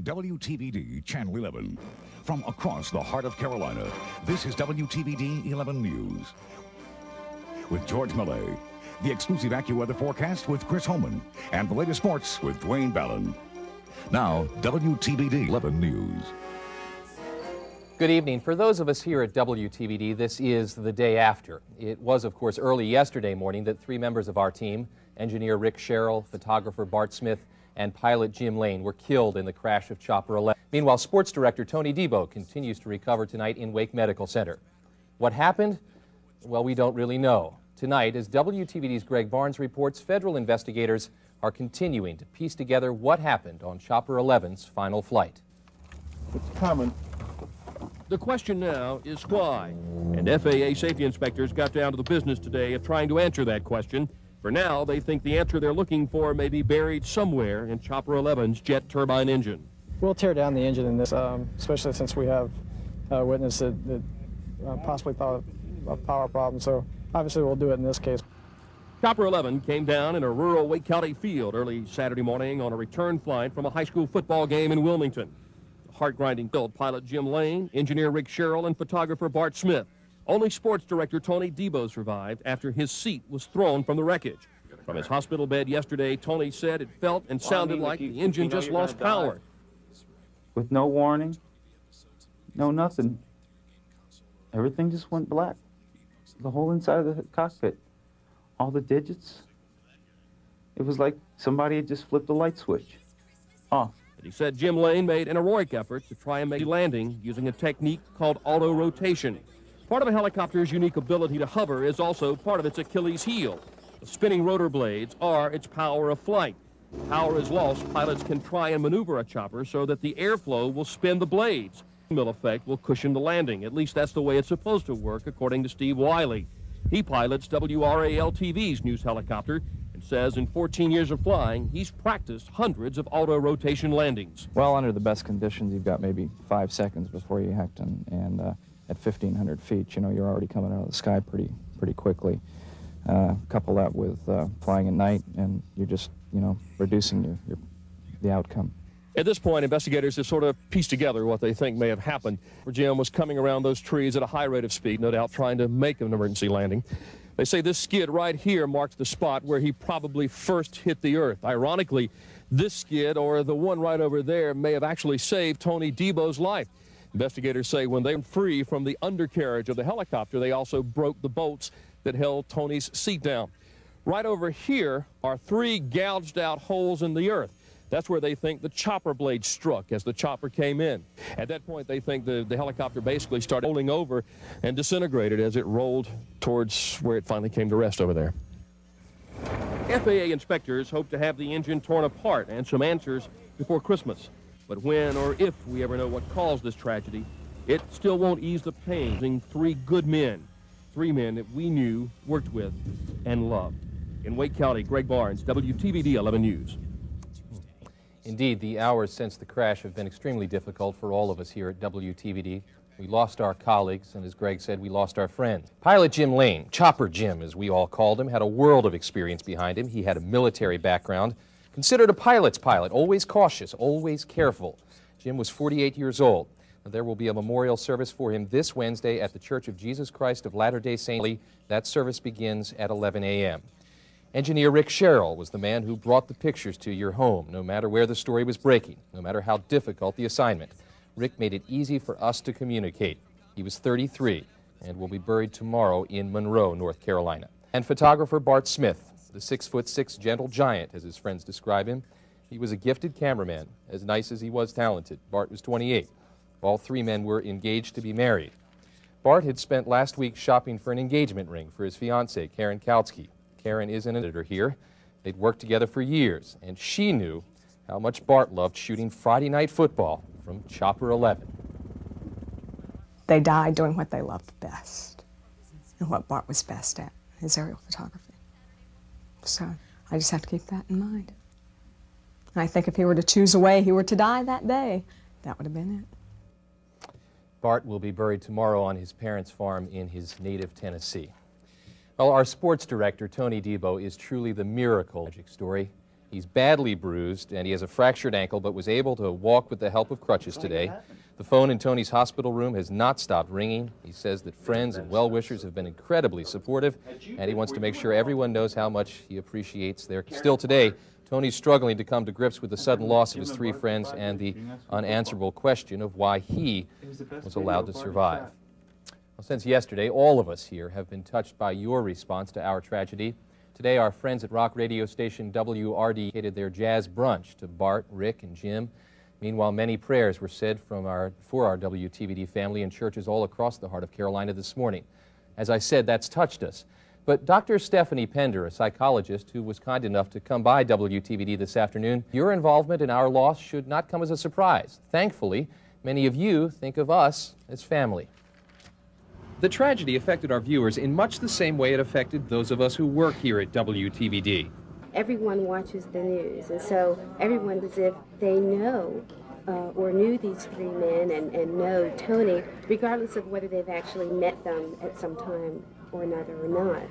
WTVD Channel 11. From across the heart of Carolina, this is WTVD 11 News. With George Millay, the exclusive AccuWeather forecast with Chris Holman, and the latest sports with Dwayne Ballin. Now, WTVD 11 News. Good evening. For those of us here at WTVD, this is the day after. It was, of course, early yesterday morning that three members of our team, engineer Rick Sherrill, photographer Bart Smith, and pilot Jim Lane, were killed in the crash of Chopper 11. Meanwhile, sports director Tony Debo continues to recover tonight in Wake Medical Center. What happened? Well, we don't really know. Tonight, as WTVD's Greg Barnes reports, federal investigators are continuing to piece together what happened on Chopper 11's final flight. It's coming. The question now is why? And FAA safety inspectors got down to the business today of trying to answer that question. For now, they think the answer they're looking for may be buried somewhere in Chopper 11's jet turbine engine. We'll tear down the engine in this, especially since we have a witness that possibly thought of a power problem. So obviously we'll do it in this case. Chopper 11 came down in a rural Wake County field early Saturday morning on a return flight from a high school football game in Wilmington. Heart-grinding killed pilot Jim Lane, engineer Rick Sherrill, and photographer Bart Smith. Only sports director Tony Debo survived after his seat was thrown from the wreckage. From his hospital bed yesterday, Tony said it felt and sounded like the engine just lost power. With no warning, no nothing. Everything just went black. The whole inside of the cockpit. All the digits. It was like somebody had just flipped a light switch. Off. He said Jim Lane made an heroic effort to try and make a landing using a technique called auto-rotation. Part of a helicopter's unique ability to hover is also part of its Achilles heel. The spinning rotor blades are its power of flight. Power is lost, pilots can try and maneuver a chopper so that the airflow will spin the blades. The windmill effect will cushion the landing. At least that's the way it's supposed to work, according to Steve Wiley. He pilots WRAL-TV's news helicopter and says in 14 years of flying, he's practiced hundreds of auto-rotation landings. Well, under the best conditions, you've got maybe 5 seconds before you hecht, and at 1,500 feet, you know, you're already coming out of the sky pretty quickly. Couple that with flying at night, and you're just, you know, reducing the outcome. At this point, investigators have sort of pieced together what they think may have happened. Jim was coming around those trees at a high rate of speed, no doubt trying to make an emergency landing. They say this skid right here marks the spot where he probably first hit the earth. Ironically, this skid, or the one right over there, may have actually saved Tony Debo's life. Investigators say when they were free from the undercarriage of the helicopter, they also broke the bolts that held Tony's seat down. Right over here are 3 gouged out holes in the earth. That's where they think the chopper blade struck as the chopper came in. At that point, they think the helicopter basically started rolling over and disintegrated as it rolled towards where it finally came to rest over there. FAA inspectors hope to have the engine torn apart and some answers before Christmas. But when or if we ever know what caused this tragedy, it still won't ease the pain. Losing 3 good men, 3 men that we knew, worked with, and loved. In Wake County, Greg Barnes, WTVD 11 News. Indeed, the hours since the crash have been extremely difficult for all of us here at WTVD. We lost our colleagues, and as Greg said, we lost our friends. Pilot Jim Lane, Chopper Jim as we all called him, had a world of experience behind him. He had a military background, considered a pilot's pilot, always cautious, always careful. Jim was 48 years old. There will be a memorial service for him this Wednesday at the Church of Jesus Christ of Latter-day Saints. That service begins at 11 a.m. Engineer Rick Sherrill was the man who brought the pictures to your home, no matter where the story was breaking, no matter how difficult the assignment. Rick made it easy for us to communicate. He was 33 and will be buried tomorrow in Monroe, North Carolina. And photographer Bart Smith, the 6'6" gentle giant, as his friends describe him. He was a gifted cameraman, as nice as he was talented. Bart was 28. All 3 men were engaged to be married. Bart had spent last week shopping for an engagement ring for his fiancée, Karen Kautsky. Karen is an editor here. They'd worked together for years, and she knew how much Bart loved shooting Friday night football from Chopper 11. They died doing what they loved best, and what Bart was best at, his aerial photography. So I just have to keep that in mind. And I think if he were to choose a way he were to die that day, that would have been it. Bart will be buried tomorrow on his parents' farm in his native Tennessee. Well, our sports director, Tony Debo, is truly the miracle magic story. He's badly bruised and he has a fractured ankle, but was able to walk with the help of crutches today. The phone in Tony's hospital room has not stopped ringing. He says that friends and well-wishers have been incredibly supportive, and he wants to make sure everyone knows how much he appreciates their... Still today, Tony's struggling to come to grips with the sudden loss of his 3 friends and the unanswerable question of why he was allowed to survive. Well, since yesterday, all of us here have been touched by your response to our tragedy. Today, our friends at rock radio station WRD dedicated their jazz brunch to Bart, Rick, and Jim. Meanwhile, many prayers were said for our WTVD family in churches all across the heart of Carolina this morning. As I said, that's touched us. But Dr. Stephanie Pender, a psychologist who was kind enough to come by WTVD this afternoon, your involvement in our loss should not come as a surprise. Thankfully, many of you think of us as family. The tragedy affected our viewers in much the same way it affected those of us who work here at WTVD. Everyone watches the news, and so everyone, as if they know or knew these 3 men and know Tony, regardless of whether they've actually met them at some time or another or not.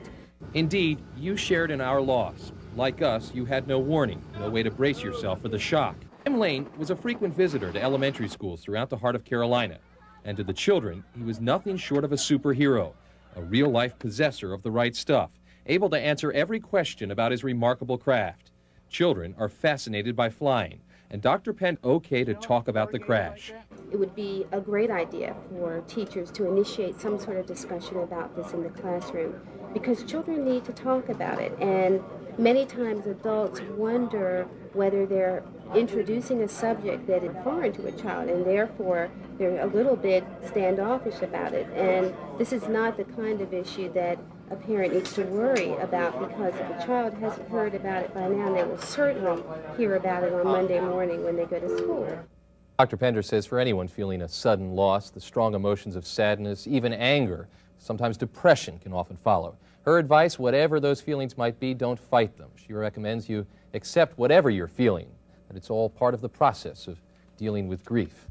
Indeed, you shared in our loss. Like us, you had no warning, no way to brace yourself for the shock. Jim Lane was a frequent visitor to elementary schools throughout the heart of Carolina. And to the children, he was nothing short of a superhero, a real-life possessor of the right stuff, able to answer every question about his remarkable craft. Children are fascinated by flying, and Dr. Penn okayed to talk about the crash. It would be a great idea for teachers to initiate some sort of discussion about this in the classroom, because children need to talk about it, and many times adults wonder whether they're introducing a subject that is foreign to a child, and therefore they're a little bit standoffish about it. And this is not the kind of issue that a parent needs to worry about, because if a child hasn't heard about it by now, they will certainly hear about it on Monday morning when they go to school. Dr. Pender says for anyone feeling a sudden loss, the strong emotions of sadness, even anger, sometimes depression can often follow. Her advice, whatever those feelings might be, don't fight them. She recommends you accept whatever you're feeling, that it's all part of the process of dealing with grief.